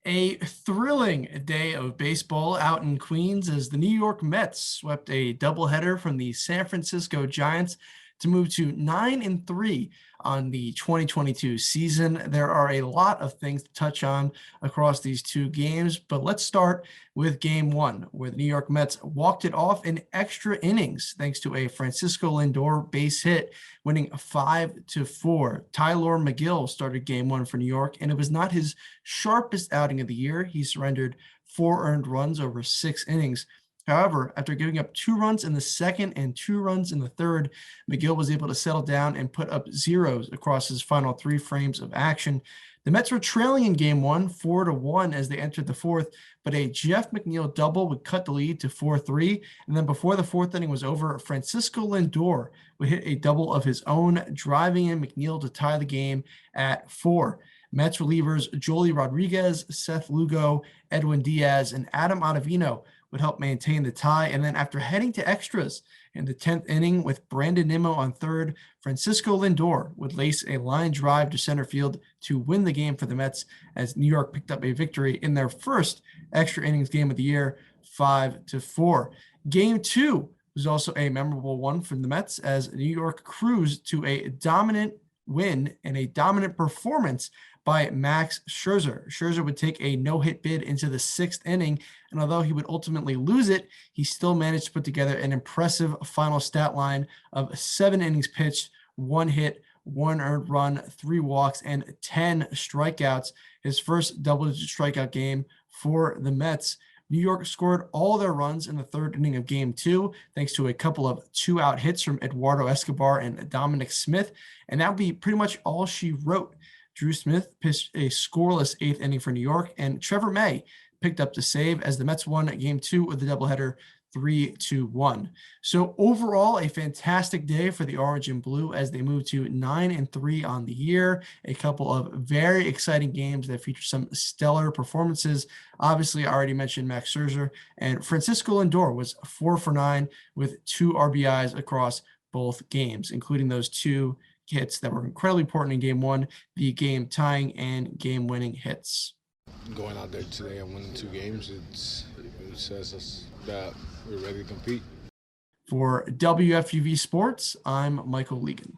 A thrilling day of baseball out in Queens as the New York Mets swept a doubleheader from the San Francisco Giants to move to 9-3 on the 2022 season. There are a lot of things to touch on across these two games, but let's start with game one, where the New York Mets walked it off in extra innings thanks to a Francisco Lindor base hit, winning 5-4. Tylor Megill started game one for New York, and it was not his sharpest outing of the year. He surrendered 4 earned runs over 6 innings. However, after giving up 2 runs in the second and 2 runs in the third, Megill was able to settle down and put up zeros across his final 3 frames of action. The Mets were trailing in game one, 4-1 as they entered the fourth, but a Jeff McNeil double would cut the lead to 4-3. And then before the fourth inning was over, Francisco Lindor would hit a double of his own, driving in McNeil to tie the game at 4. Mets relievers Joely Rodriguez, Seth Lugo, Edwin Diaz, and Adam Ottavino would help maintain the tie. And then after heading to extras in the 10th inning with Brandon Nimmo on third, Francisco Lindor would lace a line drive to center field to win the game for the Mets as New York picked up a victory in their first extra innings game of the year, 5-4. Game two was also a memorable one for the Mets as New York cruised to a dominant win and a dominant performance by Max Scherzer. Scherzer would take a no-hit bid into the 6th inning, and although he would ultimately lose it, he still managed to put together an impressive final stat line of 7 innings pitched, 1 hit, 1 earned run, 3 walks, and 10 strikeouts. His first double-digit strikeout game for the Mets. New York scored all their runs in the 3rd inning of game 2, thanks to a couple of 2-out hits from Eduardo Escobar and Dominic Smith, and that would be pretty much all she wrote. Drew Smith pitched a scoreless 8th inning for New York, and Trevor May picked up the save as the Mets won game 2 of the doubleheader 3-1. So overall, a fantastic day for the Orange and Blue as they move to 9-3 on the year. A couple of very exciting games that feature some stellar performances. Obviously, I already mentioned Max Scherzer, and Francisco Lindor was 4 for 9 with 2 RBIs across both games, including those 2 hits that were incredibly important in game one, the game tying and game winning hits. Going out there today and winning 2 games, it says us that we're ready to compete. For WFUV Sports, I'm Michael Leegan.